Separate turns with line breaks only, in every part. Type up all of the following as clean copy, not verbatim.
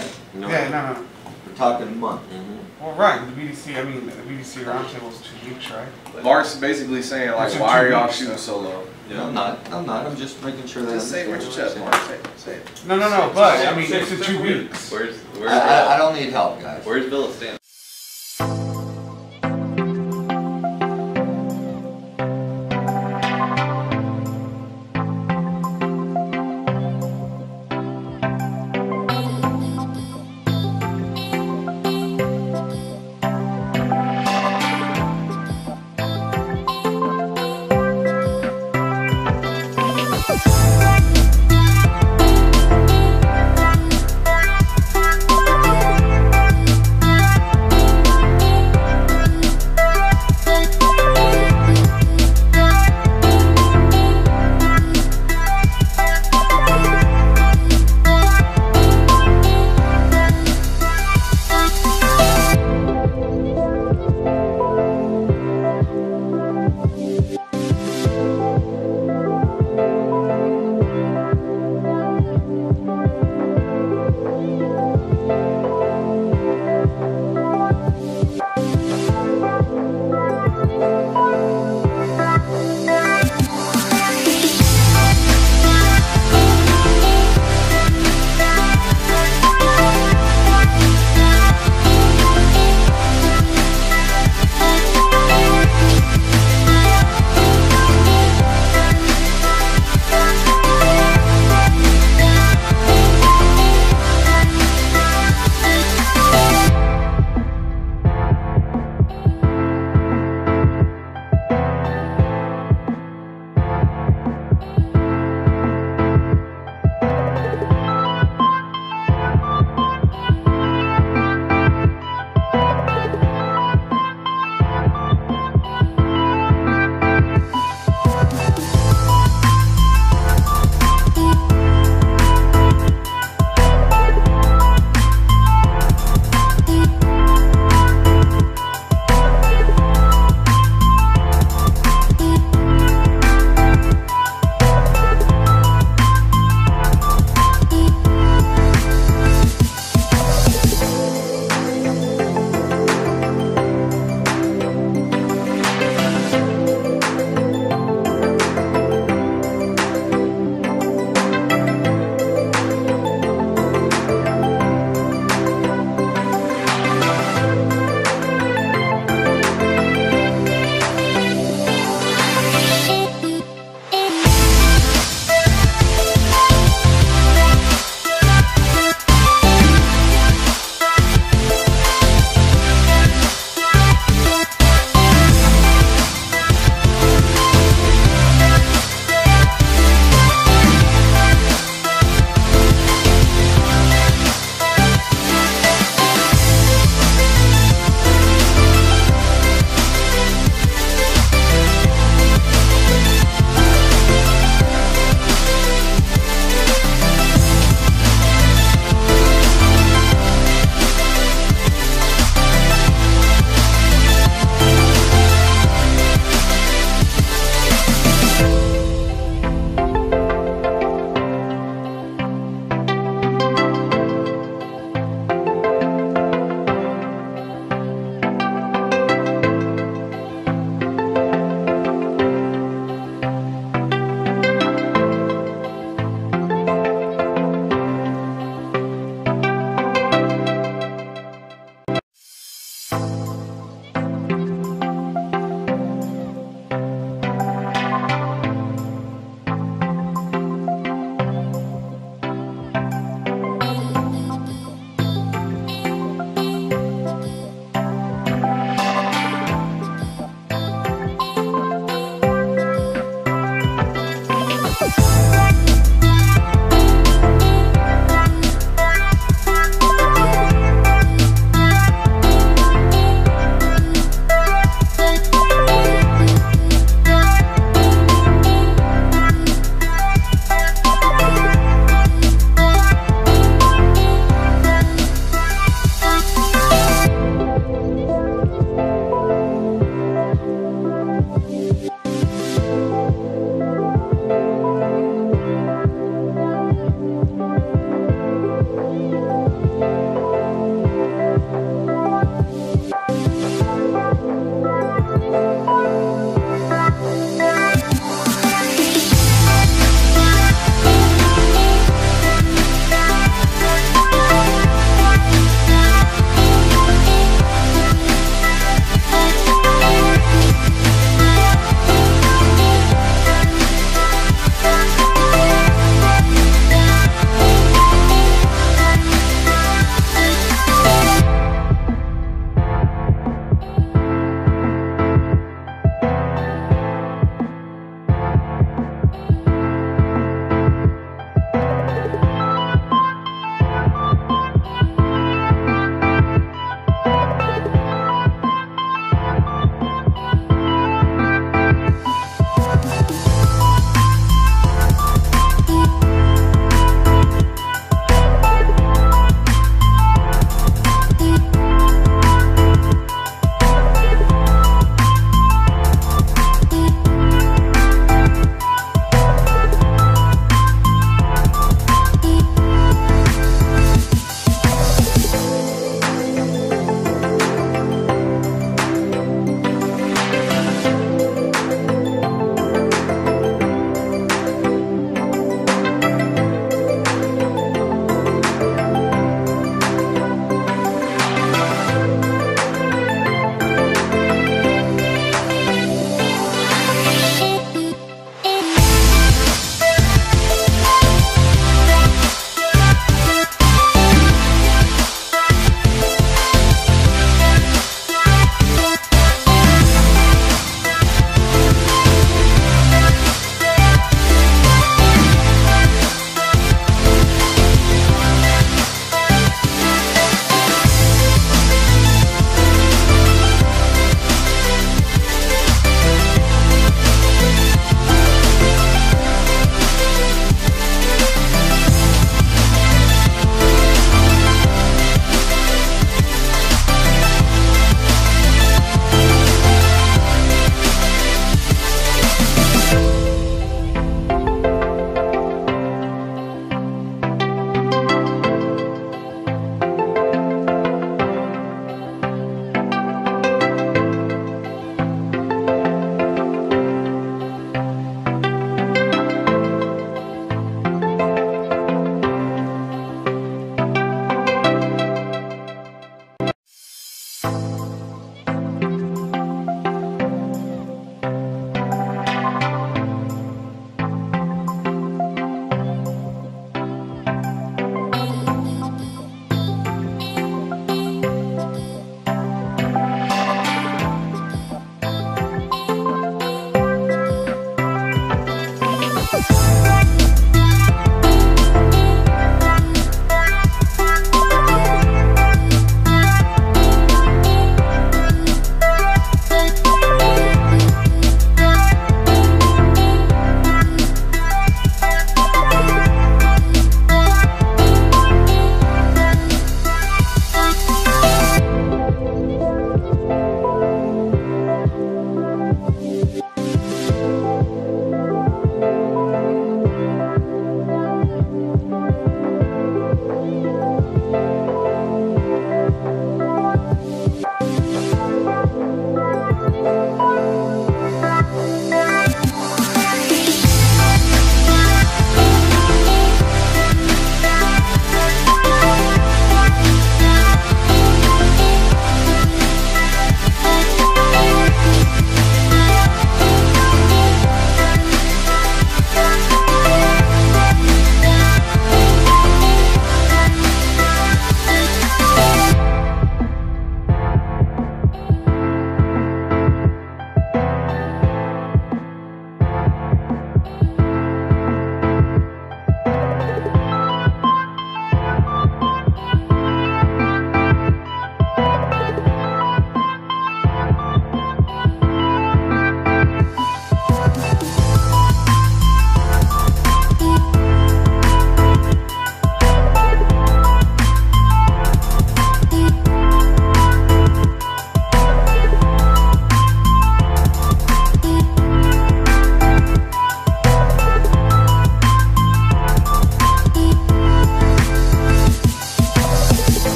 right?
No.
Yeah, no.
We're talking a month.
Well, right, the BDC, I mean, the BDC roundtable is 2 weeks, right?
Mark's basically saying, like,
It's in
why
2
are y'all
weeks,
shooting
so.
so low?
No, I'm not, I'm just making sure that.
Just say it with your chest, Mark. Say it.
No, but, I mean, it's in 2 weeks.
I don't need help, guys.
Where's Villa standing?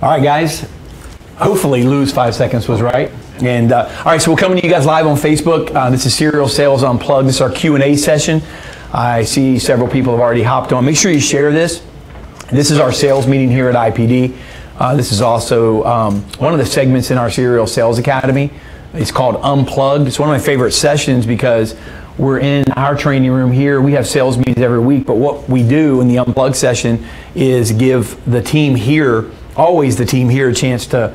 All right, guys. Hopefully lose 5 seconds was right. And all right, so we're coming to you guys live on Facebook. This is Serial Sales Unplugged. This is our Q&A session. I see several people have already hopped on. Make sure you share this. This is our sales meeting here at IPD. This is also one of the segments in our Serial Sales Academy. It's called Unplugged. It's one of my favorite sessions because we're in our training room here. We have sales meetings every week, but what we do in the Unplugged session is give the team here, always the team here, a chance to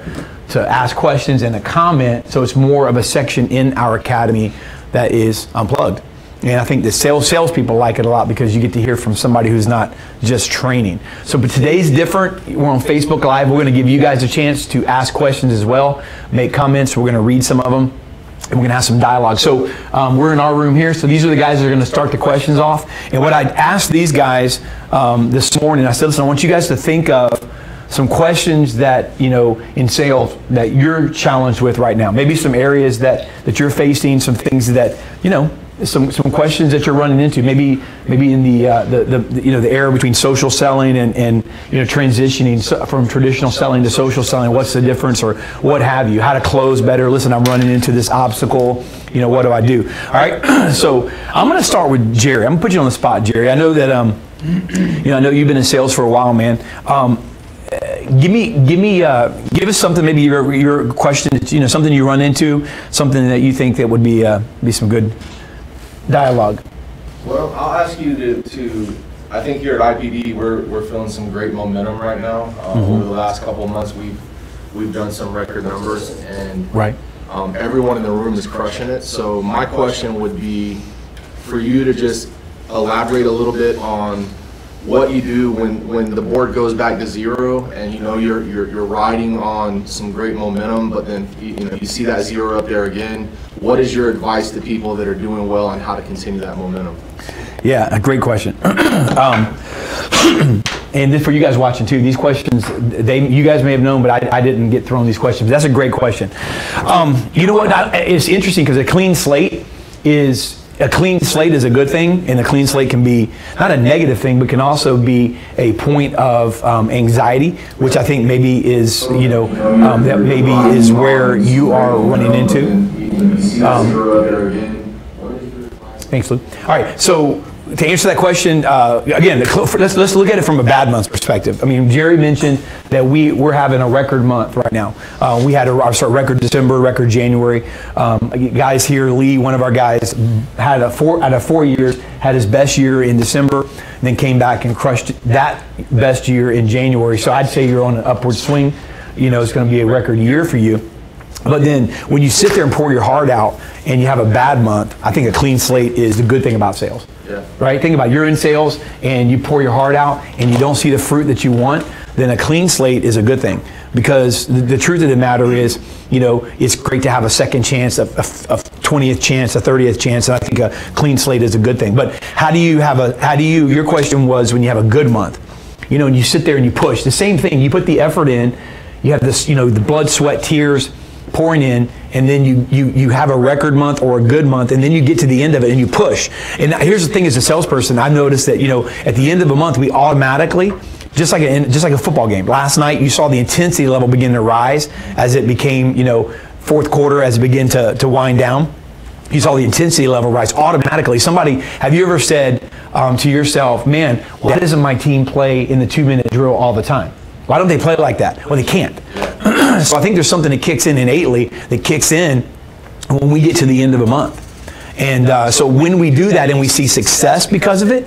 ask questions and to comment. So it's more of a section in our academy that is unplugged. And I think the salespeople like it a lot because you get to hear from somebody who's not just training. So, but today's different. We're on Facebook Live. We're going to give you guys a chance to ask questions as well, make comments. We're going to read some of them, and we're going to have some dialogue. So we're in our room here. So these are the guys that are going to start the questions off. And what I asked these guys this morning, I said, listen, I want you guys to think of some questions that, you know, in sales that you're challenged with right now. Maybe some areas that you're facing, some things that, you know, some questions that you're running into. Maybe in the you know, the area between social selling and you know, transitioning from traditional selling to social selling. What's the difference, or what have you? How to close better. Listen, I'm running into this obstacle. You know, what do I do? All right. So I'm going to start with Jerry. I'm going to put you on the spot, Jerry. I know that you know, I know you've been in sales for a while, man. Give us something, maybe your question, you know, something you run into, something that you think that would be some good dialogue.
Well, I'll ask you to I think here at IPD we're feeling some great momentum right now. Over the last couple of months we've done some record numbers, and
right.
Everyone in the room is crushing it. So my question would be for you to just elaborate a little bit on what you do when the board goes back to zero, and you know you're riding on some great momentum, but then you see that zero up there again. What is your advice to people that are doing well on how to continue that momentum?
Yeah, a great question. And then for you guys watching too, these questions, you guys may have known, but I didn't get thrown these questions. That's a great question. You know what? It's interesting because a clean slate is a good thing, and a clean slate can be not a negative thing, but can also be a point of anxiety, which I think maybe is, you know, that maybe is where you are running into. Thanks, Lou. All right, so to answer that question, again, let's look at it from a bad month's perspective. I mean, Jerry mentioned that we're having a record month right now. We had our record December, record January. Guys here, Lee, one of our guys, out of 4 years, had his best year in December, and then came back and crushed that best year in January. So I'd say you're on an upward swing. You know, it's going to be a record year for you. But then when you sit there and pour your heart out and you have a bad month, I think a clean slate is the good thing about sales.
Yeah.
Right? Think about, you're in sales and you pour your heart out and you don't see the fruit that you want, then a clean slate is a good thing. Because the truth of the matter is, you know, it's great to have a second chance, a 20th chance, a 30th chance, and I think a clean slate is a good thing. But your question was when you have a good month, you know, and you sit there and you push, the same thing, you put the effort in, you have this, you know, the blood, sweat, tears pouring in, and then you have a record month or a good month, and then you get to the end of it and you push. And here's the thing, as a salesperson, I've noticed that, you know, at the end of a month, we automatically, just like a football game. Last night, you saw the intensity level begin to rise as it became, you know, fourth quarter, as it began to wind down. You saw the intensity level rise automatically. Have you ever said to yourself, man, why doesn't my team play in the 2-minute drill all the time? Why don't they play like that? Well, they can't. So I think there's something that kicks in innately, that kicks in when we get to the end of a month. And so when we do that and we see success because of it,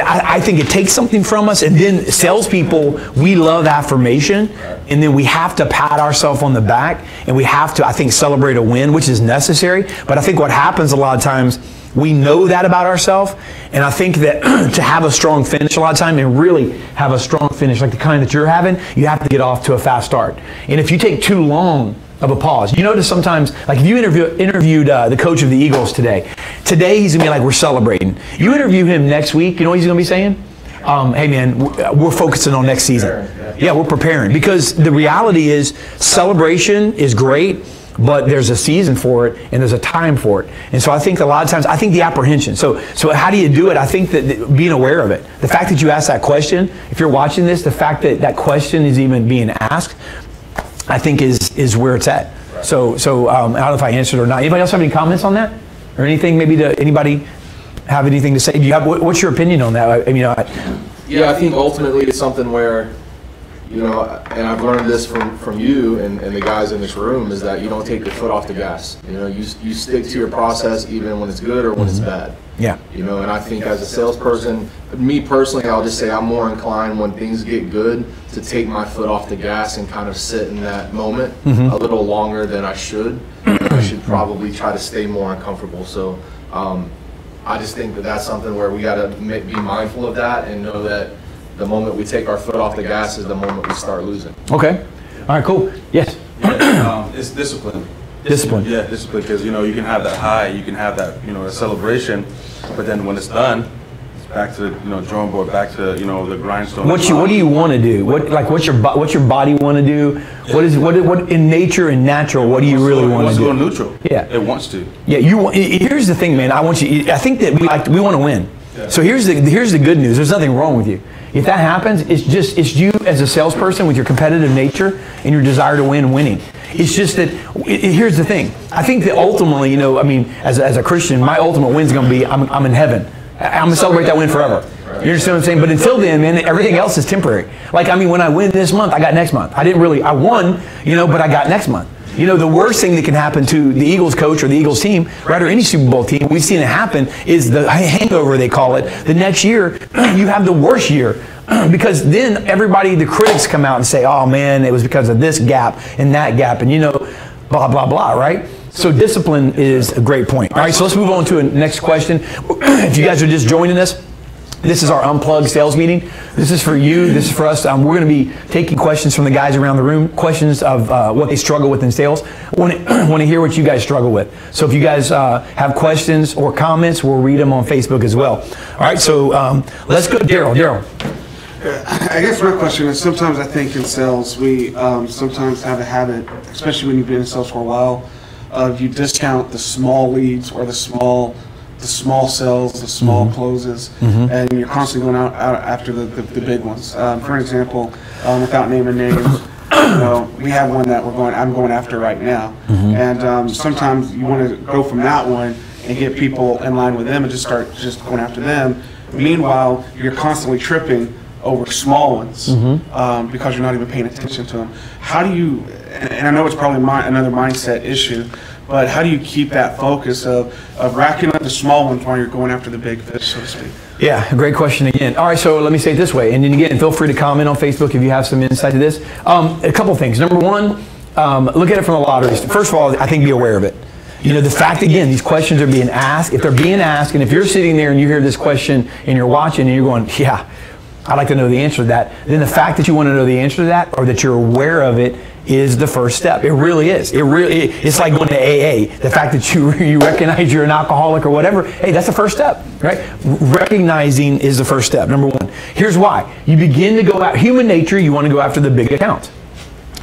I think it takes something from us. And then salespeople, we love affirmation, and then we have to pat ourselves on the back, and we have to, I think, celebrate a win, which is necessary. But I think what happens a lot of times, we know that about ourselves, and I think that to have a strong finish a lot of time, and really have a strong finish like the kind that you're having, you have to get off to a fast start. And if you take too long of a pause, you notice sometimes, like if you interviewed the coach of the Eagles today he's going to be like, we're celebrating. You interview him next week, you know what he's going to be saying? Hey man, we're focusing on next season. Yeah, we're preparing. Because the reality is, celebration is great. but there's a season for it and there's a time for it. And so I think a lot of times, I think the apprehension. So how do you do it? I think that being aware of it. The fact that you asked that question, if you're watching this, the fact that that question is even being asked, I think is where it's at. Right. So I don't know if I answered or not. Anybody else have any comments on that? Or anything, maybe anybody have anything to say? Do you have, what's your opinion on that?
Yeah, I think ultimately it's something where, you know, and I've learned this from you and the guys in this room, is that you don't take your foot off the gas. You know, you stick to your process even when it's good or when it's bad.
Yeah.
You know, and I think as a salesperson, me personally, I'll just say I'm more inclined when things get good to take my foot off the gas and kind of sit in that moment a little longer than I should. I should probably try to stay more uncomfortable. So I just think that that's something where we got to be mindful of that and know that the moment we take our foot off the gas is the moment we start losing.
Okay. All right, cool. Yes.
It's discipline.
Discipline.
Yeah, discipline, because, you know, you can have that high, you can have that, you know, a celebration, but then when it's done, it's back to the, you know, drawing board, back to, you know, the grindstone.
What do you want to do? What's your body want to do? What in nature and natural? What do you really want to do?
It wants to go neutral.
Yeah.
It wants to.
Yeah. Here's the thing, man. I think that we want to win.
Yeah.
So here's the good news. There's nothing wrong with you. If that happens, it's you as a salesperson with your competitive nature and your desire to win, winning. It's just that, here's the thing. I think that ultimately, you know, I mean, as a Christian, my ultimate win is going to be I'm in heaven. I'm going to celebrate that win forever. You understand what I'm saying? But until then, man, everything else is temporary. Like, I mean, when I win this month, I got next month. I won, you know, but I got next month. You know, the worst thing that can happen to the Eagles coach or the Eagles team, right, or any Super Bowl team, we've seen it happen, is the hangover, they call it. The next year, you have the worst year. Because then everybody, the critics come out and say, oh man, it was because of this gap and that gap and, you know, blah, blah, blah, right? So discipline is a great point. All right, so let's move on to the next question. If you guys are just joining us, this is our Unplugged sales meeting. This is for you. This is for us. We're going to be taking questions from the guys around the room, questions of what they struggle with in sales. I want to hear what you guys struggle with. So if you guys have questions or comments, we'll read them on Facebook as well. All right, so let's go. Daryl.
I guess my question is, sometimes I think in sales we sometimes have a habit, especially when you've been in sales for a while, of you discount the small leads or the small sales, the small closes, and you're constantly going out after the big ones. For example, without naming names, you know, we have one that I'm going after right now, and sometimes you want to go from that one and get people in line with them and just start going after them. Meanwhile, you're constantly tripping over small ones because you're not even paying attention to them. How do you, and I know it's probably another mindset issue, but how do you keep that focus of racking up the small ones while you're going after the big fish, so to speak?
Yeah, great question again. All right, so let me say it this way, and then again, feel free to comment on Facebook if you have some insight to this. A couple things. Number one, look at it from the lotteries. First of all, I think be aware of it. You know, the fact, again, these questions are being asked. If they're being asked, and if you're sitting there and you hear this question and you're watching and you're going, yeah, I'd like to know the answer to that, then the fact that you want to know the answer to that or that you're aware of it is the first step. It really is. It's like going to AA. The fact that you recognize you're an alcoholic or whatever, hey, that's the first step, right? Recognizing is the first step, number one. Here's why. You begin to go out, human nature, you want to go after the big accounts.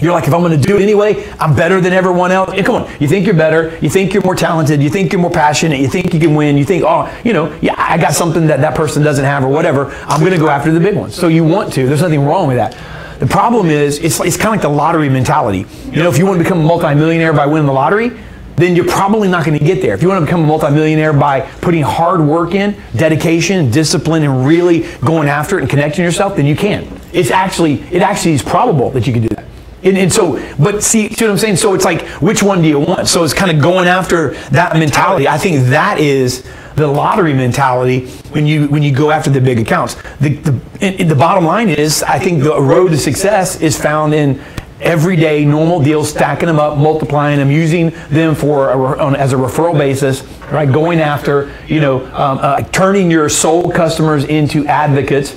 You're like, if I'm going to do it anyway, I'm better than everyone else. And come on, you think you're better, you think you're more talented, you think you're more passionate, you think you can win, you think, oh, you know, yeah, I got something that person doesn't have or whatever, I'm going to go after the big ones. So you want to, there's nothing wrong with that. The problem is, it's kind of like the lottery mentality. You know, if you want to become a multimillionaire by winning the lottery, then you're probably not going to get there. If you want to become a multimillionaire by putting hard work in, dedication, discipline, and really going after it and connecting yourself, then you can. It actually is probable that you can do that. And so, but see what I'm saying? So it's like, which one do you want? So it's kind of going after that mentality. I think that is the lottery mentality when you go after the big accounts. The bottom line is, I think the road to success is found in everyday normal deals, stacking them up, multiplying them, using them as a referral basis, right? Going after, you know, turning your sold customers into advocates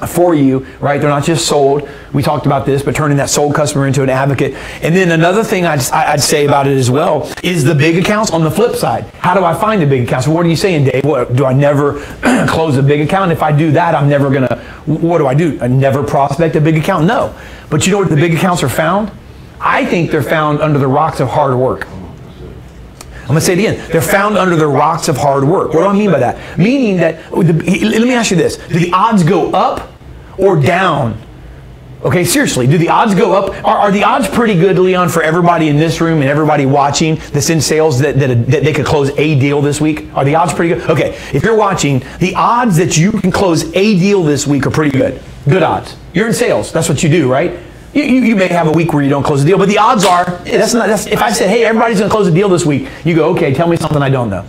for you, right? They're not just sold. We talked about this, but turning that sold customer into an advocate. And then another thing I'd say about it as well is the big accounts on the flip side. How do I find the big accounts? What are you saying, Dave? What, do I never close a big account? If I do that, I'm never going to, what do? I never prospect a big account? No. But you know where the big accounts are found? I think they're found under the rocks of hard work. I'm going to say it again. They're found under the rocks of hard work. What do I mean by that? Meaning that, let me ask you this. Do the odds go up or down? Okay, seriously, do the odds go up? Are the odds pretty good, Leon, for everybody in this room and everybody watching that's in sales that they could close a deal this week? Are the odds pretty good? Okay, if you're watching, the odds that you can close a deal this week are pretty good. Good odds. You're in sales. That's what you do, right? You may have a week where you don't close a deal, but the odds are, if I said, hey, everybody's going to close a deal this week, you go, okay, tell me something I don't know,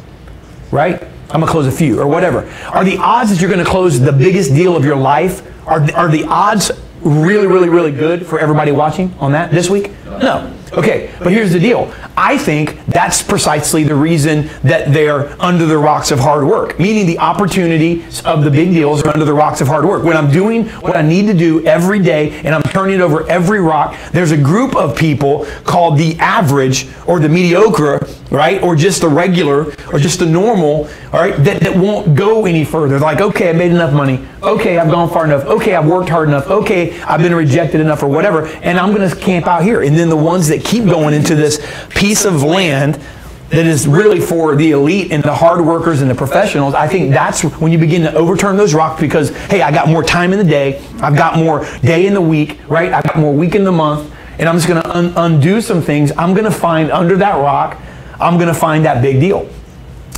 right? I'm going to close a few or whatever. Are the odds that you're going to close the biggest deal of your life, are the odds really, really, really good for everybody watching on that this week? No. Okay, but here's the deal. I think that's precisely the reason that they're under the rocks of hard work, meaning the opportunities of the big deals are under the rocks of hard work. When I'm doing what I need to do every day and I'm turning over every rock, there's a group of people called the average or the mediocre, right, or just the regular or just the normal, all right, that won't go any further. They're like, okay, I made enough money. Okay, I've gone far enough. Okay, I've worked hard enough. Okay, I've been rejected enough or whatever, and I'm going to camp out here. And then the ones that keep going into this piece of land that is really for the elite and the hard workers and the professionals, I think that's when you begin to overturn those rocks because, hey, I got more time in the day, I've got more day in the week, right? I've got more week in the month, and I'm just going to undo some things. I'm going to find under that rock, I'm going to find that big deal.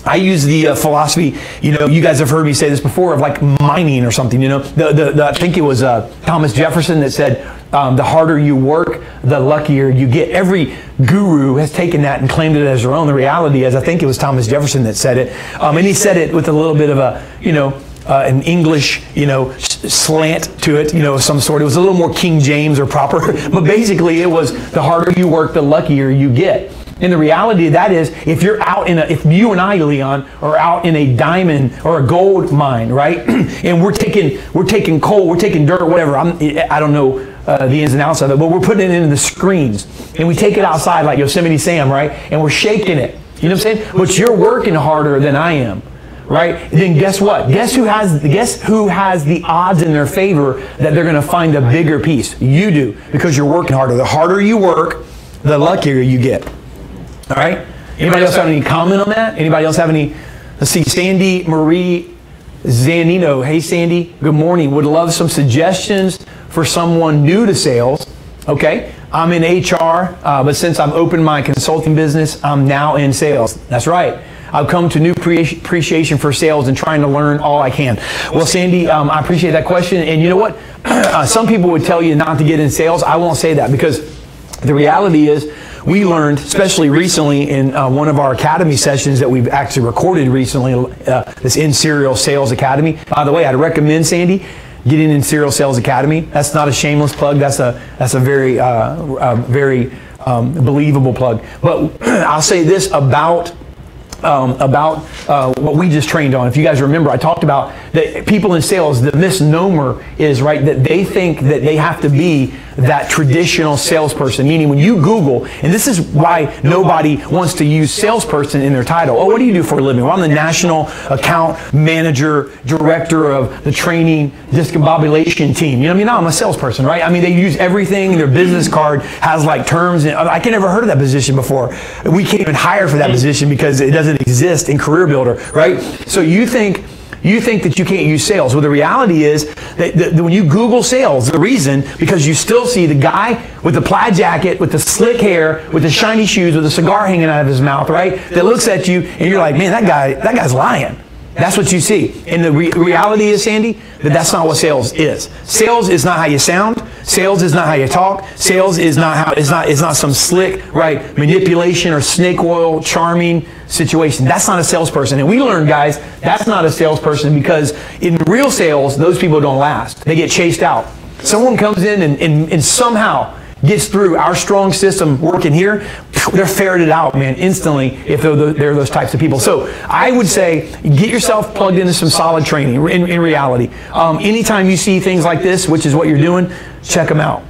I use the philosophy, you guys have heard me say this before, of like mining or something, I think it was Thomas Jefferson that said, the harder you work, the luckier you get. Every guru has taken that and claimed it as their own. The reality is, I think it was Thomas Jefferson that said it. And he said it with a little bit of a, an English, slant to it, of some sort. It was a little more King James or proper. But basically it was the harder you work, the luckier you get. And the reality of that is, if you're out if you and I, Leon, are out in a diamond or a gold mine, right? And we're taking coal, we're taking dirt, whatever. I don't know the ins and outs of it, but we're putting it into the screens. And we take it outside like Yosemite Sam, right? And we're shaking it. You know what I'm saying? But you're working harder than I am, right? Then guess what? Guess who has the odds in their favor that they're going to find a bigger piece? You do, because you're working harder. The harder you work, the luckier you get. All right? Anybody else have any comment on that? Anybody else have any? Let's see, Sandy Marie Zanino. Hey, Sandy. Good morning. Would love some suggestions for someone new to sales. Okay. I'm in HR, but since I've opened my consulting business, I'm now in sales. That's right. I've come to new appreciation for sales and trying to learn all I can. Well, Sandy, I appreciate that question. And you know what? Some people would tell you not to get in sales. I won't say that, because the reality is, we learned, especially recently in one of our academy sessions that we've actually recorded recently, this In Serial Sales Academy. By the way, I'd recommend, Sandy, getting in Serial Sales Academy. That's not a shameless plug. That's a very believable plug. But I'll say this about what we just trained on. If you guys remember, I talked about that people in sales, the misnomer is, right, that they think that they have to be that traditional salesperson, meaning when you Google, and this is why nobody wants to use salesperson in their title. Oh, what do you do for a living? Well, I'm the national account manager, director of the training discombobulation team. You know what I mean? No, I'm a salesperson, right? I mean, they use everything. Their business card has like terms, and I never heard of that position before. We can't even hire for that position because it doesn't exist in Career Builder, right? So you think that you can't use sales. Well, the reality is that when you Google sales, the reason, because you still see the guy with the plaid jacket, with the slick hair, with the shiny shoes, with a cigar hanging out of his mouth, right? That looks at you and you're like, man, that guy's lying. That's what you see. And the reality is, Sandy, that's not what sales is. Sales is not how you sound. Sales is not how you talk. Sales is not it's not some slick, right, manipulation or snake oil charming situation. That's not a salesperson. And we learned, guys, that's not a salesperson, because in real sales, those people don't last. They get chased out. Someone comes in and somehow gets through our strong system working here, they're ferreted out, man, instantly if they're those types of people. So I would say get yourself plugged into some solid training in reality. Anytime you see things like this, which is what you're doing, check them out.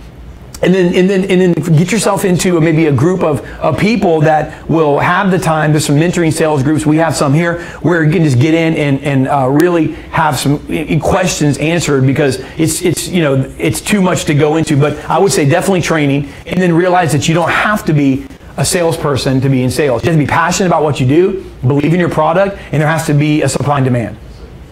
And then get yourself into maybe a group of people that will have the time. There's some mentoring sales groups. We have some here where you can just get in and really have some questions answered, because it's too much to go into. But I would say definitely training, and then realize that you don't have to be a salesperson to be in sales. You have to be passionate about what you do, believe in your product, and there has to be a supply and demand.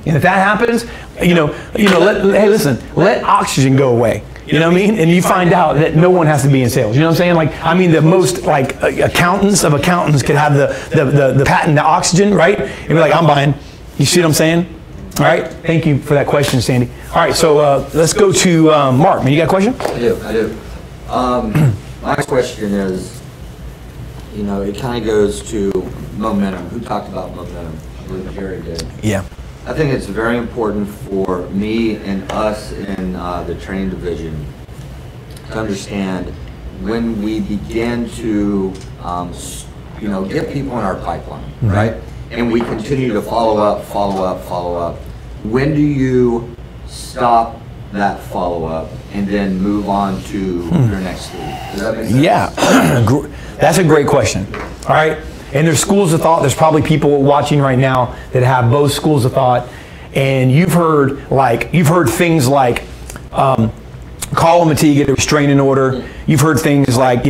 And if that happens, hey, listen, let oxygen go away. You know what I mean? And you find out that no one has to be in sales. You know what I'm saying? Like, I mean, the most like accountants of accountants could have the patent to oxygen, right? And be like, I'm buying. You see what I'm saying? All right. Thank you for that question, Sandy. All right. So let's go to Mark. Man, you got a question?
I do. My question is, it kind of goes to momentum. Who talked about momentum? I believe Jerry did.
Yeah.
I think it's very important for me and us in the training division to understand when we begin to, get people in our pipeline, right? And we continue to follow up. When do you stop that follow-up and then move on to your next lead? Does that make sense?
Yeah, that's a great question. All right. And there's schools of thought. There's probably people watching right now that have both schools of thought. And you've heard things like call them until you get a restraining order. You've heard things like,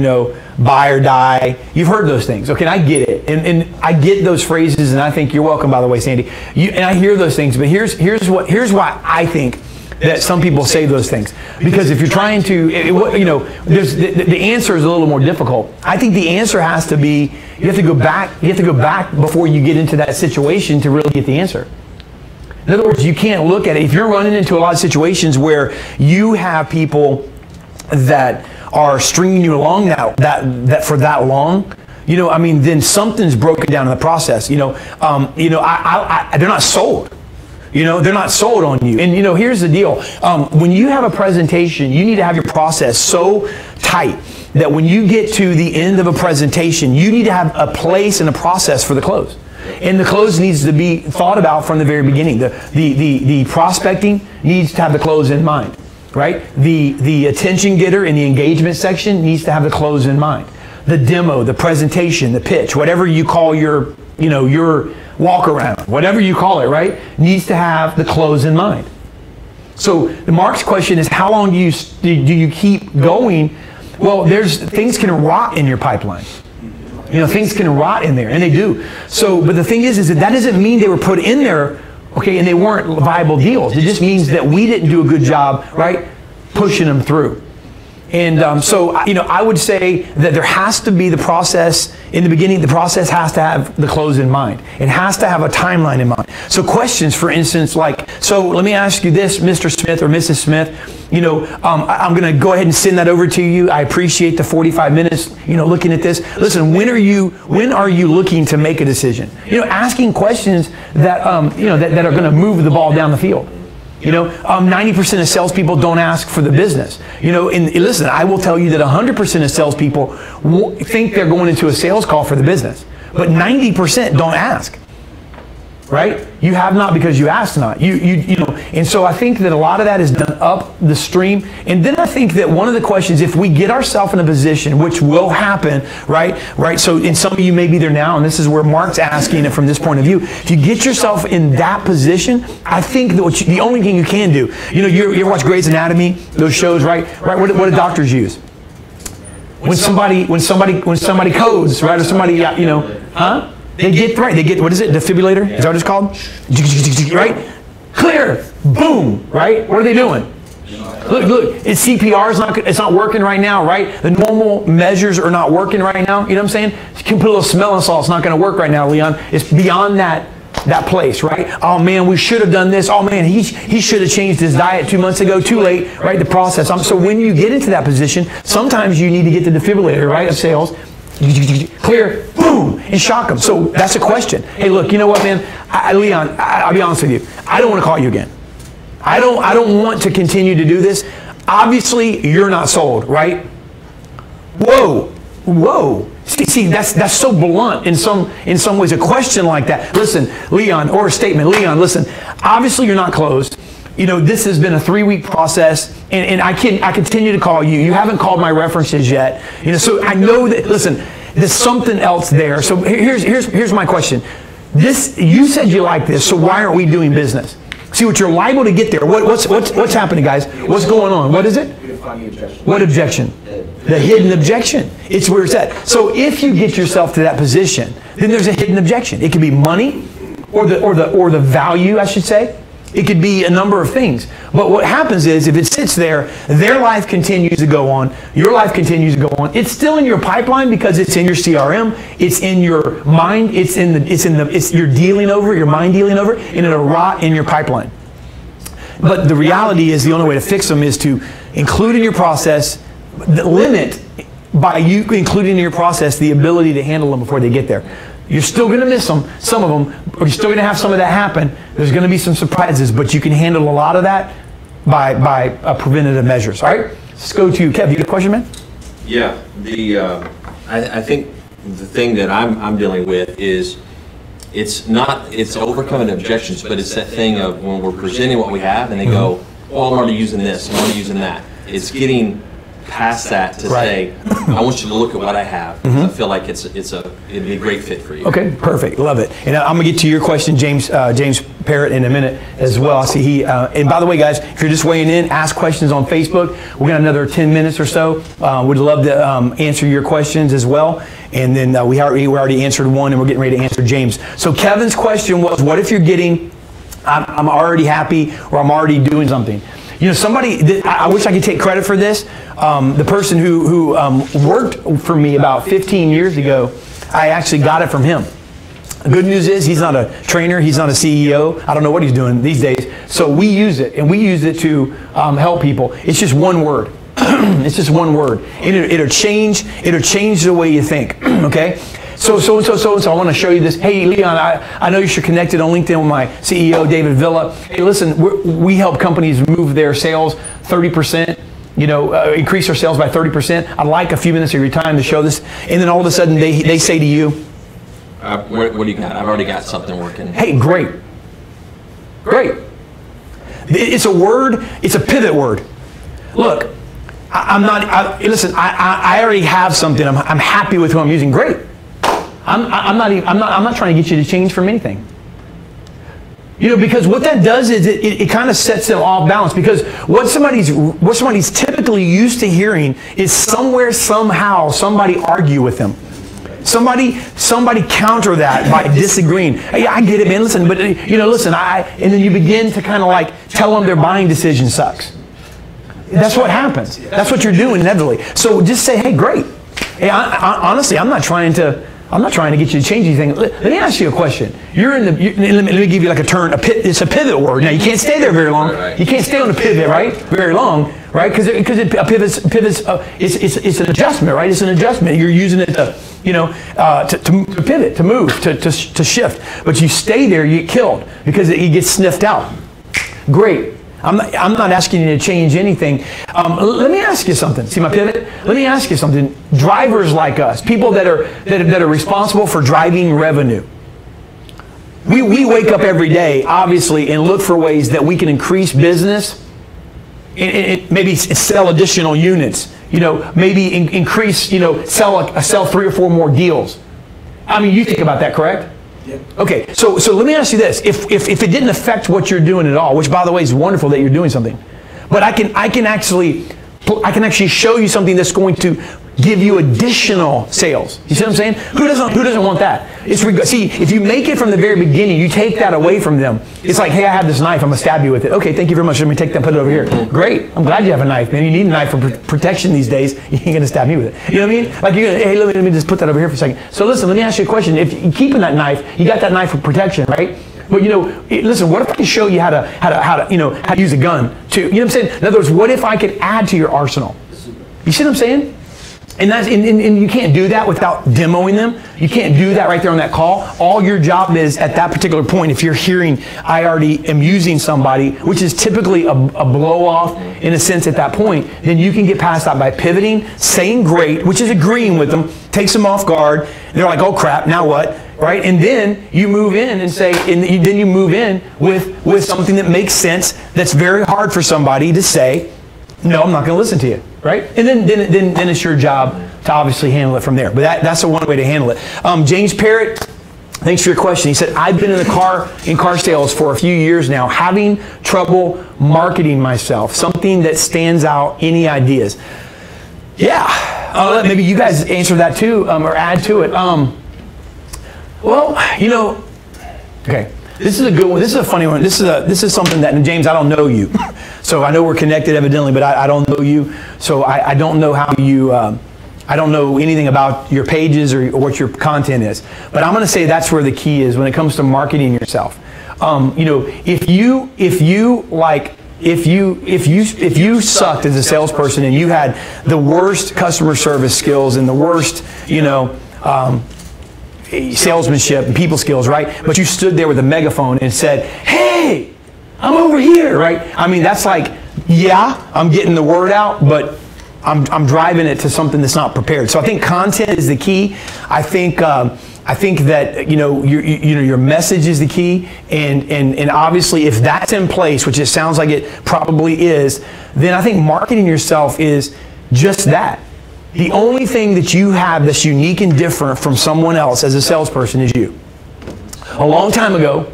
buy or die. You've heard those things. Okay, and I get it. And I get those phrases, and I think you're welcome, by the way, Sandy. And I hear those things, but here's why I think that some people say those things. Because if you're trying to, the answer is a little more difficult. I think the answer has to be, you have to go back before you get into that situation to really get the answer. In other words, you can't look at it. If you're running into a lot of situations where you have people that are stringing you along that for that long, then something's broken down in the process. They're not sold. They're not sold on you. And here's the deal. When you have a presentation, you need to have your process so tight that when you get to the end of a presentation, you need to have a place and a process for the close. And the close needs to be thought about from the very beginning. The prospecting needs to have the close in mind, right? The attention getter in the engagement section needs to have the close in mind. The demo, the presentation, the pitch, whatever you call your walk around, whatever you call it, right, needs to have the close in mind. So Mark's question is, how long do you keep going? Well, things can rot in your pipeline. Things can rot in there, and they do. So, but the thing is that doesn't mean they were put in there, okay, and they weren't viable deals. It just means that we didn't do a good job, right, pushing them through. And so, I would say that there has to be the process in the beginning. The process has to have the close in mind. It has to have a timeline in mind. So questions, for instance, like, so let me ask you this, Mr. Smith or Mrs. Smith, I'm going to go ahead and send that over to you. I appreciate the 45 minutes, looking at this. Listen, when are you looking to make a decision? Asking questions that, that are going to move the ball down the field. 90% of salespeople don't ask for the business. And listen, I will tell you that 100% of salespeople think they're going into a sales call for the business, but 90% don't ask. Right? You have not because you asked not. And so I think that a lot of that is done up the stream. And then I think that one of the questions, if we get ourselves in a position, which will happen, right? So, and some of you may be there now, and this is where Mark's asking it from this point of view. If you get yourself in that position, I think that the only thing you can do, you ever watch Grey's Anatomy, those shows, right? What do doctors use? When somebody codes, right? Or somebody, huh? They get, what is it, defibrillator? Is that what it's called? Right? Clear, boom, right? What are they doing? Look, it's CPR, it's not working right now, right? The normal measures are not working right now, you know what I'm saying? You can put a little smelling salt, it's not going to work right now, Leon. It's beyond that place, right? Oh man, we should have done this. Oh man, he should have changed his diet 2 months ago. Too late, right? The process. So when you get into that position, sometimes you need to get the defibrillator, right, of sales. Clear, boom, and shock them. So that's a question. Hey, look, you know what, man? Leon, I'll be honest with you. I don't want to call you again. I don't want to continue to do this. Obviously, you're not sold, right? Whoa. See, that's so blunt in some ways. A question like that. Listen, Leon, or a statement. Leon, listen. Obviously, you're not closed. you know, this has been a 3-week process, and I continue to call you. You haven't called my references yet. You know, so I know that, listen, there's something else there. So here's my question. You said you like this, so why aren't we doing business? See, what you're liable to get there. What's happening, guys? What's going on? What is it? What objection? The hidden objection. It's where it's at. So if you get yourself to that position, then there's a hidden objection. It could be money, or the value, I should say. It could be a number of things. But what happens is, if it sits there, their life continues to go on, your life continues to go on. It's still in your pipeline because it's in your CRM, it's in your mind, you're dealing over, your mind dealing over, and it'll rot in your pipeline. But the reality is, the only way to fix them is to include in your process, limit by you including in your process the ability to handle them before they get there. You're still going to miss them, some of them, or you're still going to have some of that happen. There's going to be some surprises, but you can handle a lot of that by preventative measures. All right, let's go to Kev. You got a question, man?
Yeah, I think the thing that I'm dealing with is it's overcoming objections, but it's that thing of when we're presenting what we have and they go, oh, I'm already using this, I'm already using that. It's getting past that to say, I want you to look at what I have. I feel like it'd be a great fit for you.
Okay, perfect, love it. And I'm gonna get to your question, James Parrott, in a minute as well. I see and by the way, guys, if you're just weighing in, ask questions on Facebook. We're gonna have another 10 minutes or so. We'd love to answer your questions as well. And then we already answered one, and we're getting ready to answer James. So Kevin's question was, what if you're getting, I'm already happy, or I'm already doing something? You know, somebody, I wish I could take credit for this. The person who worked for me about 15 years ago, I actually got it from him. The good news is he's not a trainer, he's not a CEO. I don't know what he's doing these days. So we use it, and we use it to help people. It's just one word. It's just one word. It'll change the way you think, okay? So I want to show you this. Hey, Leon, I know you're connected on LinkedIn with my CEO, David Villa. Hey, listen, we help companies move their sales 30%, you know, increase their sales by 30%. I'd like a few minutes of your time to show this. And then all of a sudden they say to you,
what do you got? I've already got something working.
Hey, great. Great. It's a word, it's a pivot word. Look, listen, I already have something. I'm happy with who I'm using. Great. I'm not trying to get you to change from anything. You know, because what that does is it kind of sets them off balance. Because what somebody's typically used to hearing is somewhere, somehow, somebody argue with them. Somebody counter that by disagreeing. Hey, I get it, man. Listen, but you know, listen. And then you begin to kind of like tell them their buying decision sucks. That's what happens. That's what you're doing inevitably. So just say, hey, great. Hey, honestly, I'm not trying to get you to change anything. Let me ask you a question. Let me give you like a turn. It's a pivot word. Now you can't stay there very long. You can't stay on a pivot, right? Very long, right? Because a pivot's it's an adjustment, right? It's an adjustment. You're using it to, you know, to pivot, to move, to shift. But you stay there, you get killed because it gets sniffed out. Great. I'm not asking you to change anything. Let me ask you something. See my pivot? Let me ask you something. Drivers like us, people that are responsible for driving revenue. We wake up every day, obviously, and look for ways that we can increase business. And maybe sell additional units. You know, maybe increase. You know, sell 3 or 4 more deals. I mean, you think about that, correct? Okay, so let me ask you this. If it didn't affect what you're doing at all, which by the way is wonderful that you're doing something, but I can actually show you something that's going to give you additional sales. You see what I'm saying? Who doesn't want that? See, if you make it from the very beginning, you take that away from them. It's like, hey, I have this knife, I'm gonna stab you with it. Okay, thank you very much. Let me take that, put it over here. Great. I'm glad you have a knife, man. You need a knife for protection these days. You ain't gonna stab me with it. You know what I mean? Like you're gonna, hey, let me just put that over here for a second. So listen, let me ask you a question. If you're keeping that knife, you got that knife for protection, right? But you know, listen, what if I can show you how to use a gun too? You know what I'm saying? In other words, what if I could add to your arsenal? You see what I'm saying? And you can't do that without demoing them. You can't do that right there on that call. All your job is at that particular point, if you're hearing, I already am using somebody, which is typically a blow off in a sense at that point, then you can get past that by pivoting, saying great, which is agreeing with them, takes them off guard. They're like, oh crap, now what? Right? And then you move in and say, and then you move in with something that makes sense, that's very hard for somebody to say, no, I'm not going to listen to you. Right? And then it's your job to obviously handle it from there. But that's the one way to handle it. James Parrott, thanks for your question. He said, I've been in car sales for a few years now, having trouble marketing myself. Something that stands out. Any ideas? Yeah. Maybe you guys answer that too, or add to it. Well, you know, okay. This is a good one. This is a funny one. This is something that, and James, I don't know you. So I know we're connected evidently, but I don't know you. So I don't know how you, I don't know anything about your pages or what your content is. But I'm going to say that's where the key is when it comes to marketing yourself. You know, if you sucked as a salesperson and you had the worst customer service skills and the worst, you know, salesmanship and people skills, right? But you stood there with a megaphone and said, hey, I'm over here, right? I mean, that's like, yeah, I'm getting the word out, but I'm driving it to something that's not prepared. So I think content is the key. I think that, you know, your message is the key, and obviously if that's in place, which it sounds like it probably is, then I think marketing yourself is just that. The only thing that you have that's unique and different from someone else as a salesperson is you. A long time ago,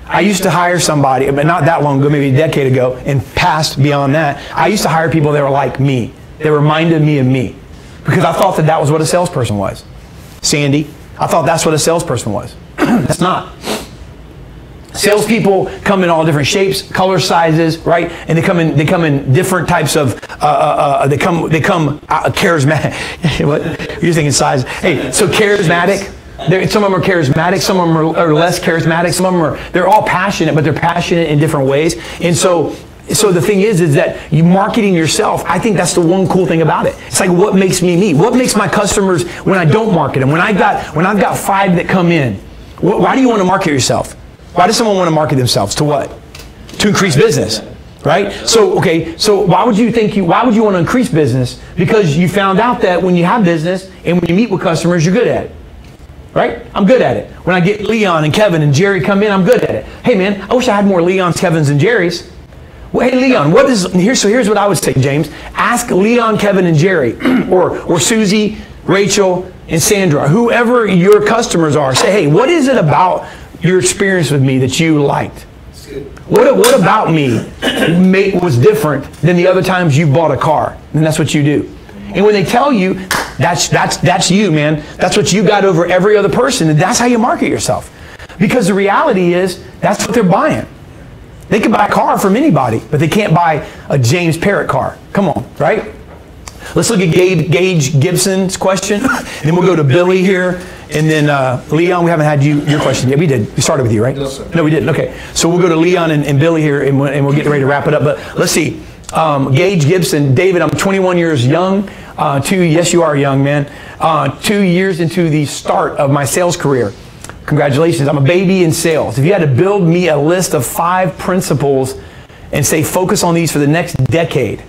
I used to hire somebody, but not that long ago, maybe a decade ago, and past beyond that, I used to hire people that were like me. They reminded me of me. Because I thought that was what a salesperson was. Sandy, I thought that's what a salesperson was. That's not. Salespeople come in all different shapes, color sizes, right? And they come in different types of. They come charismatic. What? You're thinking size? Hey, so charismatic. Some of them are charismatic. Some of them are less charismatic. Some of them are. They're all passionate, but they're passionate in different ways. And so the thing is that you marketing yourself. I think that's the one cool thing about it. It's like what makes me me. What makes my customers when I don't market them? When I've got 5 that come in. Why do you want to market yourself? Why does someone want to market themselves? To what? To increase business, right? So, okay, so why would you want to increase business? Because you found out that when you have business and when you meet with customers, you're good at it, right? I'm good at it. When I get Leon and Kevin and Jerry come in, I'm good at it. Hey man, I wish I had more Leons, Kevins, and Jerrys. Well, hey Leon, here's what I would say, James. Ask Leon, Kevin, and Jerry, or Susie, Rachel, and Sandra, whoever your customers are. Say, hey, what is it about your experience with me that you liked? What about me was different than the other times you bought a car? And that's what you do. And when they tell you, that's you, man. That's what you got over every other person. And that's how you market yourself. Because the reality is, that's what they're buying. They can buy a car from anybody, but they can't buy a James Parrott car. Come on, right? Let's look at Gage Gibson's question. Then we'll go to Billy here. And then Leon, we haven't had your question yet. We did. We started with you, right? No, sir. No, we didn't. Okay. So we'll go to Leon and Billy here, and we'll get ready to wrap it up. But let's see. Gage Gibson. David, I'm 21 years young. Yes, you are young, man. 2 years into the start of my sales career. Congratulations. I'm a baby in sales. If you had to build me a list of 5 principles and say focus on these for the next decade,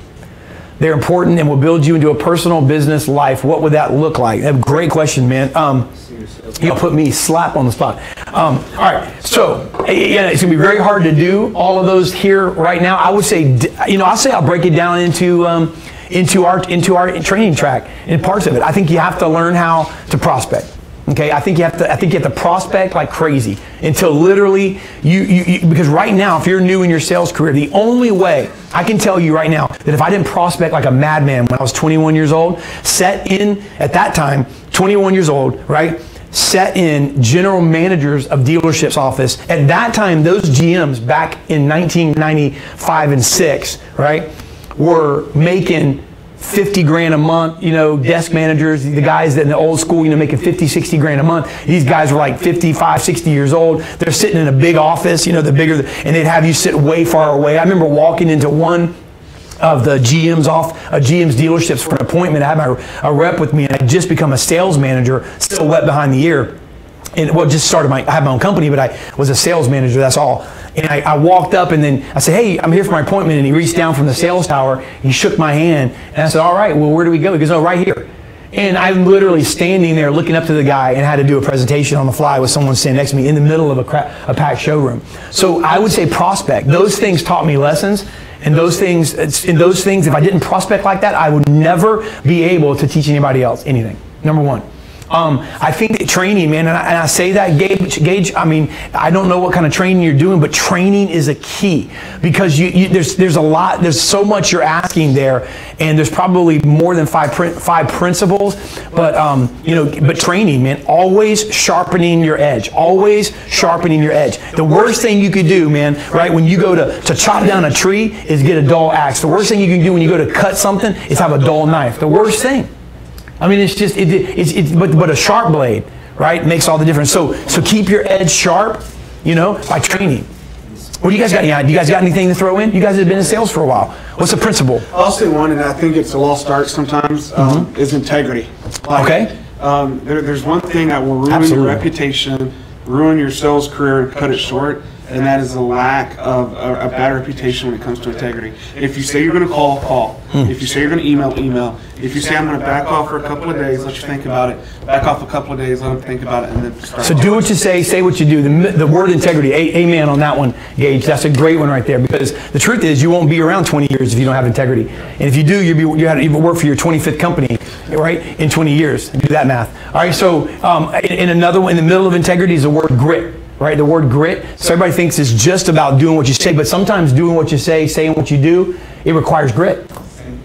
they're important and will build you into a personal business life, what would that look like? That's a great question, man. You'll put me slap on the spot. All right, so yeah, it's gonna be very hard to do all of those here right now. I would say, I'll break it down into our training track and parts of it. I think you have to learn how to prospect. Okay, I think you have to prospect like crazy until literally because right now, if you're new in your sales career, the only way I can tell you right now that if I didn't prospect like a madman when I was 21 years old, at that time, 21 years old, right? Set in general managers of dealerships office. At that time, those GMs back in 1995 and 6, right, were making 50 grand a month, desk managers, the guys that in the old school, making 50, 60 grand a month. These guys were like 55, 60 years old. They're sitting in a big office, the bigger, and they'd have you sit way far away. I remember walking into one of the GM's dealerships for an appointment. I had a rep with me, and I just become a sales manager, still wet behind the ear. And well, just started I had my own company, but I was a sales manager, that's all. And I walked up and then I said, hey, I'm here for my appointment. And he reached down from the sales tower, he shook my hand, and I said, all right, well, where do we go? He goes, oh, right here. And I'm literally standing there looking up to the guy and had to do a presentation on the fly with someone standing next to me in the middle of a packed showroom. So I would say prospect. Those things taught me lessons. And those things, if I didn't prospect like that, I would never be able to teach anybody else anything. Number one. I think that training, man, and I say that, Gage, I mean, I don't know what kind of training you're doing, but training is a key, because there's so much you're asking there, and there's probably more than five principles, but but training, man, always sharpening your edge, always sharpening your edge. The worst thing you could do, man, right, when you go to chop down a tree is get a dull axe. The worst thing you can do when you go to cut something is have a dull knife. The worst thing. I mean, it's just, but a sharp blade, right, makes all the difference. So keep your edge sharp, by training. What do you guys got? Do you guys got anything to throw in? You guys have been in sales for a while. What's the principle?
I'll say one, and I think it's a lost art sometimes, is integrity.
Okay.
There's one thing that will ruin your reputation, ruin your sales career, and cut it short, and that is a lack of a bad reputation when it comes to integrity. If you say you're going to call. If you say you're going to email. If you say I'm going to back off for a couple of days, let you think about it. Back off a couple of days, let them think about it, and then start.
So do what you say what you do. The word integrity, amen on that one, Gage. That's a great one right there, because the truth is you won't be around 20 years if you don't have integrity. And if you do, you work for your 25th company, right, in 20 years. Do that math. All right, so in another one, in the middle of integrity is the word grit. Right, the word grit. So everybody thinks it's just about doing what you say, but sometimes doing what you say, saying what you do, it requires grit.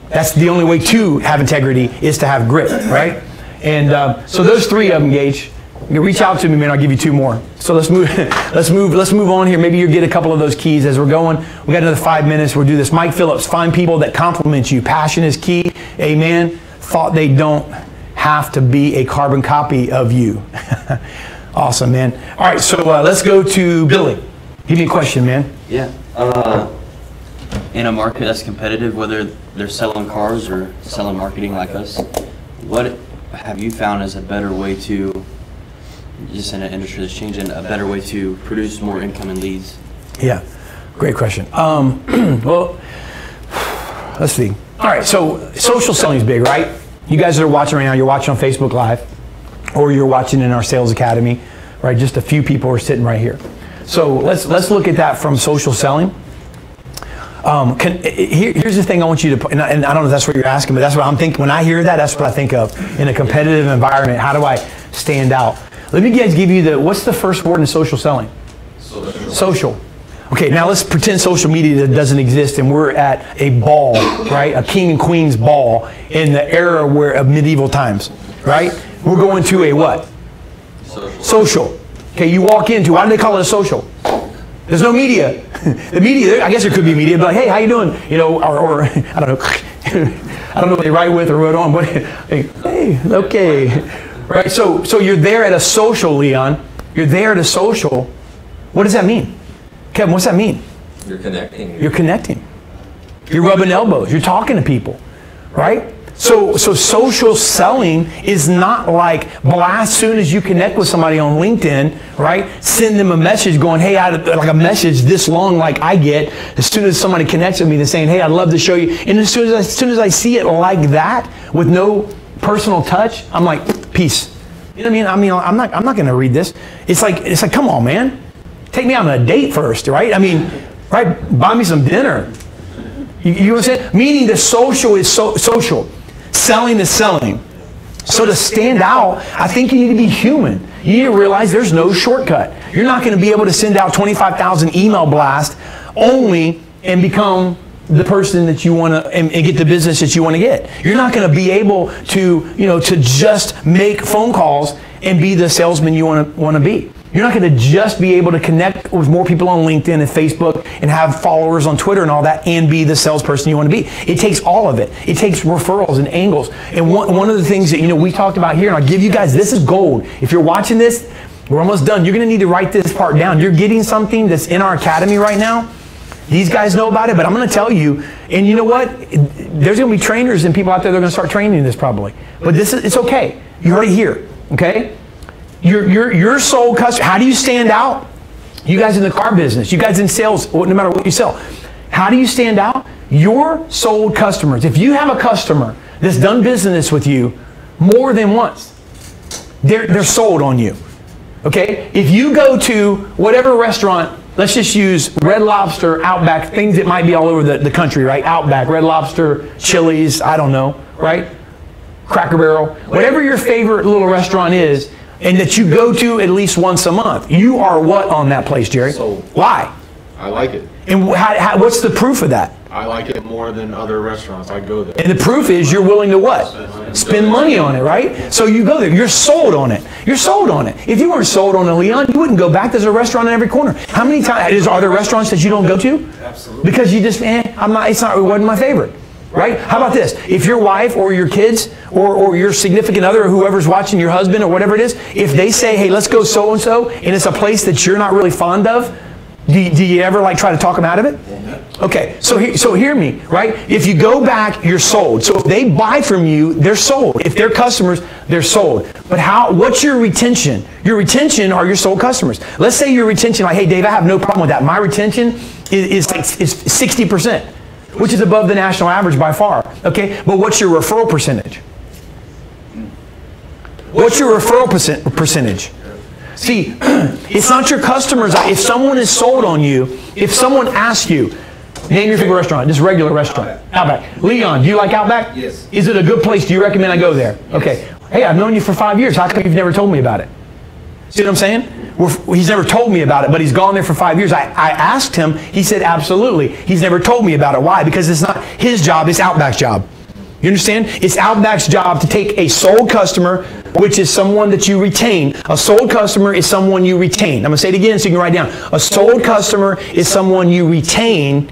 That's the only way to have integrity, is to have grit, right? And so those three of them, Gage. You reach out to me, man. I'll give you two more. So let's move on here. Maybe you get a couple of those keys as we're going. We got another 5 minutes. We'll do this. Mike Phillips. Find people that compliment you. Passion is key. Amen. Thought they don't have to be a carbon copy of you. Awesome, man. All right, so let's go to Billy. Give me a question, man.
Yeah. In a market that's competitive, whether they're selling cars or selling marketing like us, what have you found as a better way to, just in an industry that's changing, a better way to produce more incoming leads?
Yeah, great question. Well, let's see. All right, so social selling is big, right? You guys that are watching right now, you're watching on Facebook Live, or you're watching in our Sales Academy, right? Just a few people are sitting right here. So let's look at that from social selling. Here's the thing I want you to, and I don't know if that's what you're asking, but that's what I'm thinking. When I hear that, that's what I think of. In a competitive environment, how do I stand out? Let me guys give you what's the first word in social selling? Social. Okay, now let's pretend social media doesn't exist and we're at a ball, right? A king and queen's ball in the era of medieval times, right? We're going to a what? Social. Okay, you walk into, why do they call it a social? There's no media. The media, I guess there could be media, but hey, how you doing? Or I don't know. I don't know what they write with or wrote on, but hey, okay. Right, so you're there at a social, Leon. You're there at a social. What does that mean? Kevin, what's that mean?
You're connecting.
You're connecting. You're rubbing elbows. You're talking to people, right? So social selling is not like as soon as you connect with somebody on LinkedIn, right? Send them a message going, hey, like a message this long like I get. As soon as somebody connects with me, they're saying, hey, I'd love to show you. And as soon as I see it like that with no personal touch, I'm like, peace. You know what I mean? I'm not going to read this. It's like, come on, man. Take me out on a date first, right? I mean, right? Buy me some dinner. You know what I'm saying? Meaning the social is social. Selling is selling. So to stand out, I think you need to be human. You need to realize there's no shortcut. You're not going to be able to send out 25,000 email blasts only and become the person that you want to and get the business that you want to get. You're not going to be able to, to just make phone calls and be the salesman you want to be. You're not going to just be able to connect with more people on LinkedIn and Facebook and have followers on Twitter and all that and be the salesperson you want to be. It takes all of it. It takes referrals and angles. And one of the things that we talked about here, and I'll give you guys, this is gold. If you're watching this, we're almost done. You're going to need to write this part down. You're getting something that's in our academy right now These guys know about it, but I'm going to tell you, and you know what? There's going to be trainers and people out there that are going to start training this probably. But it's okay. You heard it here, okay? Your sole customer, how do you stand out? You guys in the car business, you guys in sales, no matter what you sell, how do you stand out? Your sold customers. If you have a customer that's done business with you more than once, they're sold on you. Okay? If you go to whatever restaurant, let's just use Red Lobster, Outback, things that might be all over the country, right? Outback, Red Lobster, Chili's, I don't know, right? Cracker Barrel, whatever your favorite little restaurant is, and that you go to at least once a month. You are what on that place, Jerry?
Sold.
Why?
I like it.
And what's the proof of that?
I like it more than other restaurants. I go there.
And the proof is you're willing to what? Spend money on it, right? So you go there. You're sold on it. You're sold on it. If you weren't sold on a Leon, you wouldn't go back. There's a restaurant in every corner. How many times are there restaurants that you don't go to? Absolutely. Because you just, it wasn't my favorite. Right? How about this? If your wife or your kids or your significant other or whoever's watching, your husband or whatever it is, if they say, hey, let's go so-and-so, and it's a place that you're not really fond of, do you ever like try to talk them out of it? Okay, so hear me, right? If you go back, you're sold. So if they buy from you, they're sold. If they're customers, they're sold. But what's your retention? Your retention are your sold customers. Let's say your retention, like, hey, Dave, I have no problem with that. My retention is 60%, which is above the national average by far. Okay, but what's your referral percentage? What's your referral percentage? See, it's not your customers. If someone is sold on you, if someone asks you, name your favorite restaurant, just regular restaurant, Outback. Leon, do you like Outback? Yes. Is it a good place? Do you recommend I go there? Okay. Hey, I've known you for 5 years. How come you've never told me about it? See what I'm saying? He's never told me about it, but he's gone there for 5 years. I asked him. He said, absolutely. He's never told me about it. Why? Because it's not his job. It's Outback's job. You understand? It's Outback's job to take a sold customer, which is someone that you retain. A sold customer is someone you retain. I'm going to say it again so you can write down. A sold customer is someone you retain,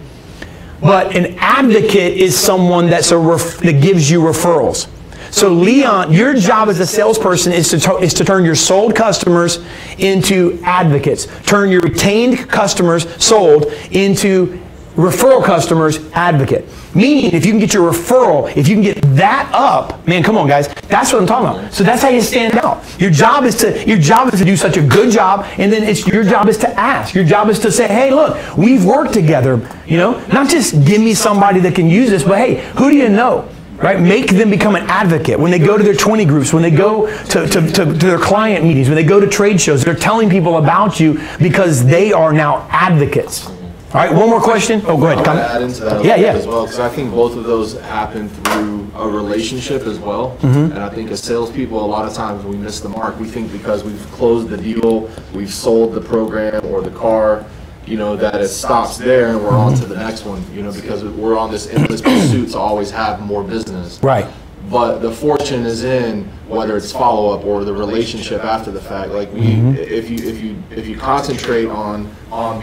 but an advocate is someone that gives you referrals. So Leon, your job as a salesperson is to turn your sold customers into advocates. Turn your retained customers, sold, into referral customers, advocate. Meaning, if you can get your referral, if you can get that up, man, come on, guys, that's what I'm talking about. So that's how you stand out. Your job is to do such a good job, and then your job is to ask. Your job is to say, hey, look, we've worked together. You know, not just give me somebody that can use this, but hey, who do you know? Right? Make them become an advocate. When they go to their 20 groups, when they go to their client meetings, when they go to trade shows, they're telling people about you because they are now advocates. All right, one more question. Oh, go ahead.
I want to add into that as well, because I think both of those happen through a relationship as well. And I think as salespeople, a lot of times we miss the mark. We think because we've closed the deal, we've sold the program or the car, you know, that it stops there and we're on to the next one, you know, because we're on this endless pursuit to always have more business. Right. But the fortune is in whether it's follow-up or the relationship after the fact. Like if you concentrate on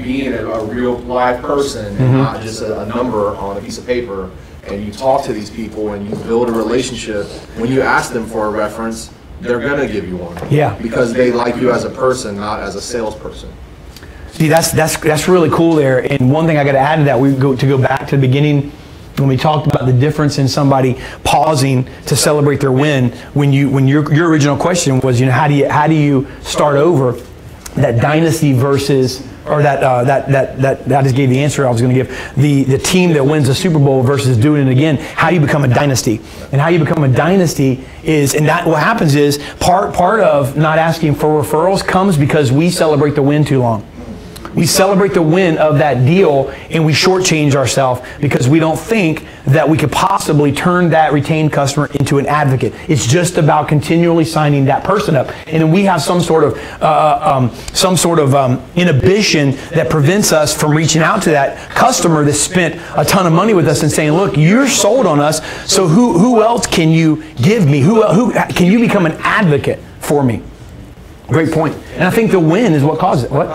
being a real live person and not just a number on a piece of paper, and you talk to these people and you build a relationship, when you ask them for a reference, they're gonna give you one. Yeah. Because they like you as a person, not as a salesperson.
See, that's really cool there. And one thing I got to add to that, we go back to the beginning. When we talked about the difference in somebody pausing to celebrate their win, when your original question was, you know, how do you start over, that dynasty versus, or that I just gave the answer I was going to give, the team that wins the Super Bowl versus doing it again. How do you become a dynasty? And how you become a dynasty is, and that what happens is part of not asking for referrals comes because we celebrate the win too long. We celebrate the win of that deal and we shortchange ourselves because we don't think that we could possibly turn that retained customer into an advocate. It's just about continually signing that person up. And then we have some sort of inhibition that prevents us from reaching out to that customer that spent a ton of money with us and saying, look, you're sold on us, so who else can you give me? Who can you become an advocate for me? Great point. And I think the win is what caused it. What?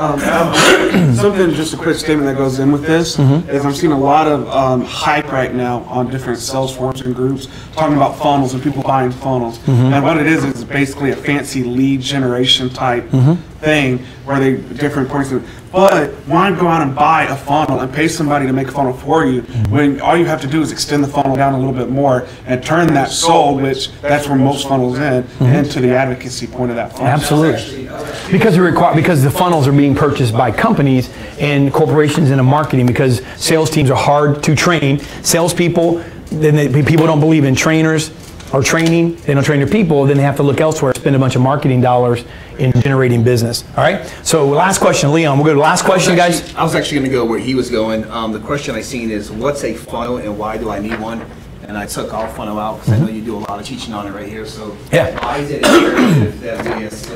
Something, just a quick statement that goes in with this, is I'm seeing a lot of hype right now on different sales forums and groups talking about funnels and people buying funnels. And what it is basically a fancy lead generation type thing where they different points of, but why go out and buy a funnel and pay somebody to make a funnel for you when all you have to do is extend the funnel down a little bit more and turn that sold, which that's where most funnels into the advocacy point of that funnel.
Absolutely. Because the funnels are being purchased by companies and corporations into marketing, because sales teams are hard to train. Salespeople, people don't believe in trainers or training. They don't train their people. Then they have to look elsewhere, spend a bunch of marketing dollars in generating business. All right. So last question, Leon. We'll go to the last question, guys.
I was actually going to go where he was going. The question I seen is, what's a funnel and why do I need one? And I took our funnel out because I know you do a lot of teaching on it right here. So
Yeah.
why is it imperative that we as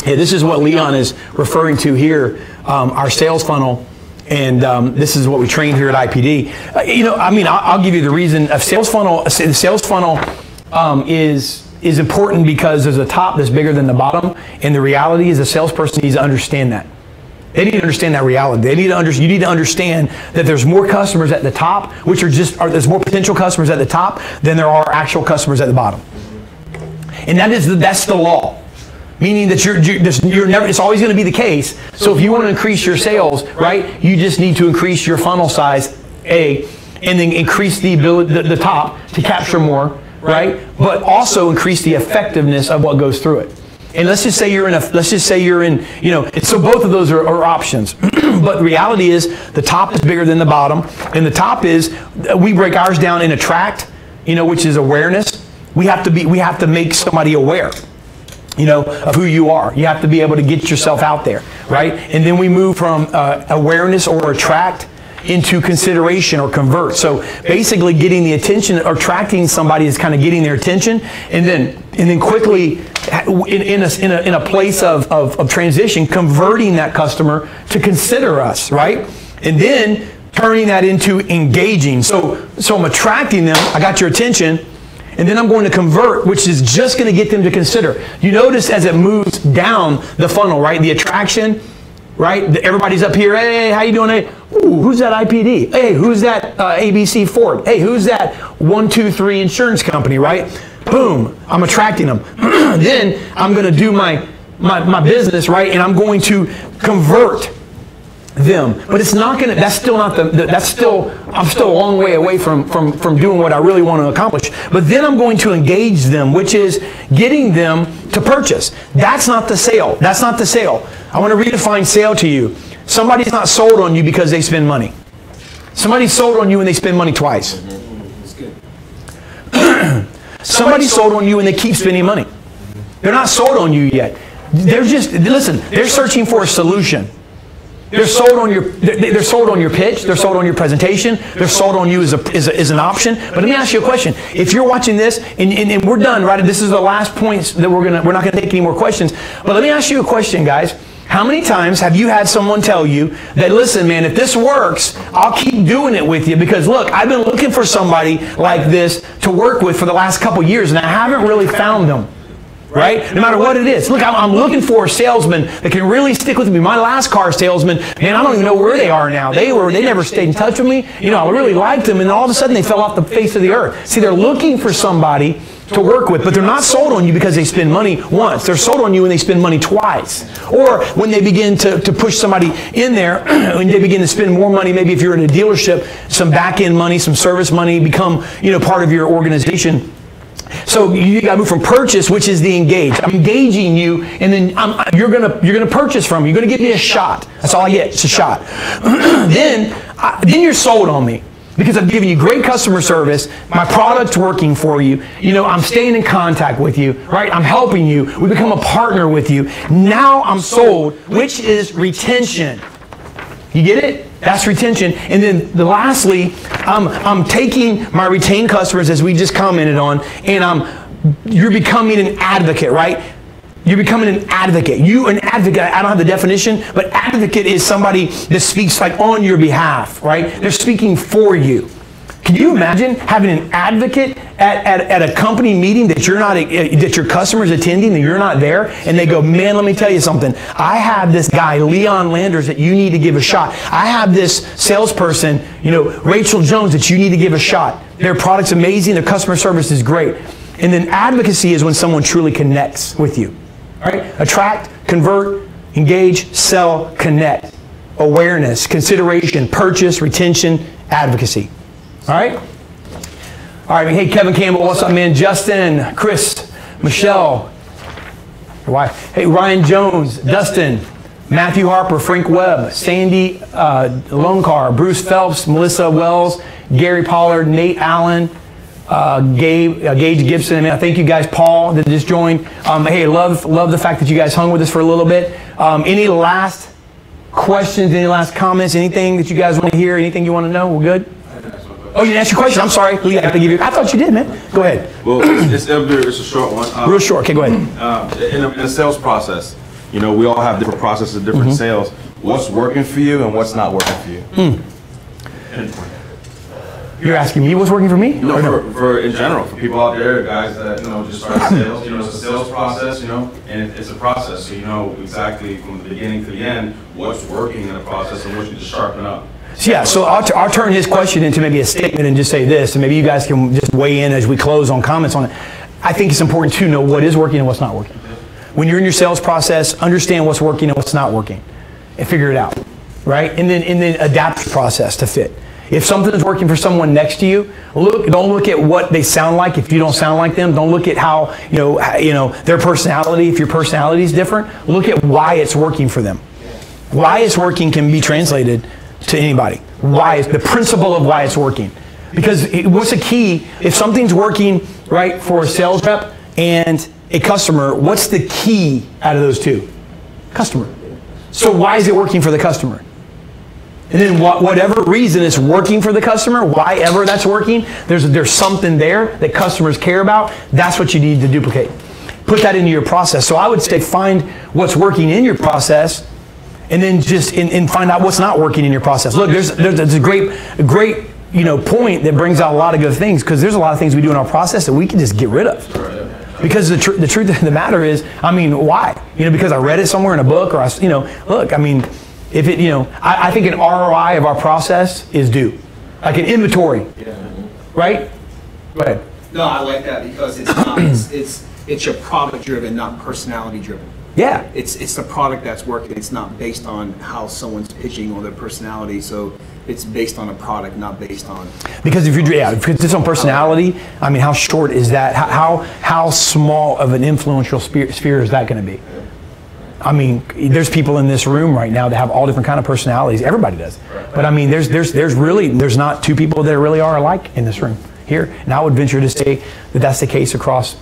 Yeah, this is what Leon is referring to here, our sales funnel. And this is what we train here at IPD. I'll give you the reason. The sales funnel is important because there's a top that's bigger than the bottom, and the reality is the salesperson needs to understand that. They need to understand that reality. You need to understand that there's more customers at the top, there's more potential customers at the top than there are actual customers at the bottom. And that's the law. Meaning that you're never, it's always going to be the case. So if you want to increase your sales, right, you just need to increase your funnel size, and then increase the top to capture more, right? But also increase the effectiveness of what goes through it. And let's just say you're in, so both of those are options. But the reality is the top is bigger than the bottom. And the top is, we break ours down in attract, which is awareness. We have to make somebody aware, of who you are. You have to be able to get yourself out there, right? And then we move from awareness or attract into consideration or convert. So basically getting the attention, or attracting somebody is kind of getting their attention, and then quickly in a place of transition, converting that customer to consider us, right? And then turning that into engaging. So I'm attracting them, I got your attention, and then I'm going to convert, which is just going to get them to consider. You notice as it moves down the funnel, right? The attraction, right? Everybody's up here. Hey, how you doing? Hey, ooh, who's that IPD? Hey, who's that ABC Ford? Hey, who's that 123 insurance company, right? Boom, I'm attracting them. Then I'm going to do my business, right? And I'm going to convert them. But it's not going to, I'm still a long way away from doing what I really want to accomplish. But then I'm going to engage them, which is getting them to purchase. That's not the sale. That's not the sale. I want to redefine sale to you. Somebody's not sold on you because they spend money. Somebody's sold on you when they spend money twice.
That's good.
Somebody's sold on you when they keep spending money. They're not sold on you yet. They're searching for a solution. They're sold on your pitch. They're sold on your presentation. They're sold on you as an option. But let me ask you a question. If you're watching this, and we're done, right? This is the last points that we're not going to take any more questions. But let me ask you a question, guys. How many times have you had someone tell you that, listen, man, if this works, I'll keep doing it with you because, look, I've been looking for somebody like this to work with for the last couple years, and I haven't really found them. Right? No matter what it is. Look, I'm looking for a salesman that can really stick with me. My last car salesman, man, I don't even know where they are now. They never stayed in touch with me. I really liked them, and all of a sudden they fell off the face of the earth. See, they're looking for somebody to work with, but they're not sold on you because they spend money once. They're sold on you when they spend money twice. Or when they begin to push somebody in there, when they begin to spend more money, maybe if you're in a dealership, some back-end money, some service money, become part of your organization. So you got to move from purchase, which is the engage. I'm engaging you, and then you're gonna purchase from me. You're gonna give me a shot. That's all I get. It's a shot. Then you're sold on me because I've given you great customer service. My product's working for you. I'm staying in contact with you. Right? I'm helping you. We become a partner with you. Now I'm sold, which is retention. You get it? That's retention. And then lastly, I'm taking my retained customers, as we just commented on, and you're becoming an advocate, right? You're becoming an advocate. An advocate, I don't have the definition, but advocate is somebody that speaks like on your behalf, right? They're speaking for you. Can you imagine having an advocate at a company meeting that that your customer's attending and you're not there, and they go, man, let me tell you something. I have this guy, Leon Landers, that you need to give a shot. I have this salesperson, Rachel Jones, that you need to give a shot. Their product's amazing. Their customer service is great. And then advocacy is when someone truly connects with you. All All right? Attract, convert, engage, sell, connect. Awareness, consideration, purchase, retention, advocacy. All right? All right, hey, Kevin Campbell, what's up, man? Justin, Chris, Michelle, your wife. Hey, Ryan Jones, Dustin, Matthew Harper, Frank Webb, Sandy Lonecar, Bruce Phelps, Melissa Wells, Gary Pollard, Nate Allen, Gage Gibson. I mean, I thank you guys, Paul, that just joined. Hey, love the fact that you guys hung with us for a little bit. Any last questions, any last comments, anything that you guys want to hear, anything you want to know? We're good? Oh, you didn't ask your question. I'm sorry. I thought you did, man. Go ahead.
Well, it's a short one.
Real short. Okay, go ahead.
In the sales process, you know, we all have different processes, different sales. What's working for you and what's not working for you?
You're asking me what's working for me?
No, for in general, for people out there, guys that, you know, just started sales, you know, it's a sales process, you know, and it's a process, so you know exactly from the beginning to the end what's working in the process and what you just sharpen up.
Yeah, so I'll turn his question into maybe a statement and just say this, and maybe you guys can just weigh in as we close on comments on it. I think it's important to know what is working and what's not working. When you're in your sales process, understand what's working and what's not working, and figure it out, right? And then adapt the process to fit. If something is working for someone next to you, don't look at what they sound like. If you don't sound like them, don't look at how their personality. If your personality is different, look at why it's working for them. Why it's working can be translated to anybody. Why is the principle of why it's working? Because what's the key? If something's working right for a sales rep and a customer, what's the key out of those two? Customer. So why is it working for the customer? And then whatever reason it's working for the customer, why ever that's working, there's something there that customers care about. That's what you need to duplicate. Put that into your process. So I would say find what's working in your process, and then just and find out what's not working in your process. Look, there's a great point that brings out a lot of good things, because there's a lot of things we do in our process that we can just get rid of. Because the truth of the matter is, I mean, why? Because I read it somewhere in a book, or look, I mean, if it, I think an ROI of our process is due, like an inventory, right? Go ahead.
No, I like that because it's not, it's your product driven, not personality driven.
Yeah.
It's the product that's working. It's not based on how someone's pitching or their personality. So it's based on a product, not based on. Because
if it's on personality, I mean, how short is that? How small of an influential sphere is that going to be? I mean, there's people in this room right now that have all different kind of personalities. Everybody does. But I mean, there's not two people that really are alike in this room here. And I would venture to say that that's the case across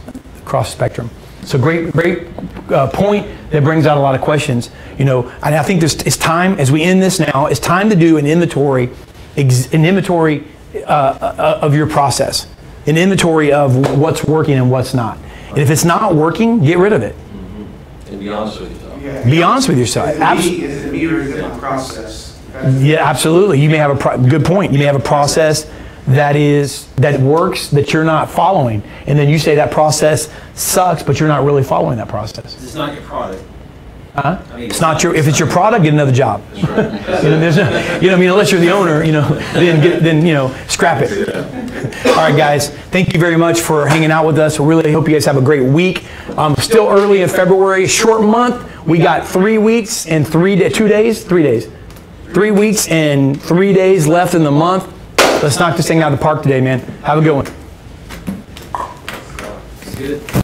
spectrum. So great point that brings out a lot of questions. And I think it's time, as we end this now, it's time to do an inventory of your process, an inventory of what's working and what's not. And if it's not working, get rid of it.
And be honest with yourself.
Yeah.
Be honest with yourself.
Is the meter in the process?
Yeah, absolutely. You may have good point. You may have a process that works that you're not following, and then you say that process sucks, but you're not really following that process.
It's not your product.
It's not your. If it's your product, get another job. There's no, unless you're the owner, then scrap it. All right, guys. Thank you very much for hanging out with us. We really hope you guys have a great week. Still early in February, short month. We got 3 weeks and 3 days. 3 days. 3 weeks and 3 days left in the month. Let's knock this thing out of the park today, man. Have a good one.
Good.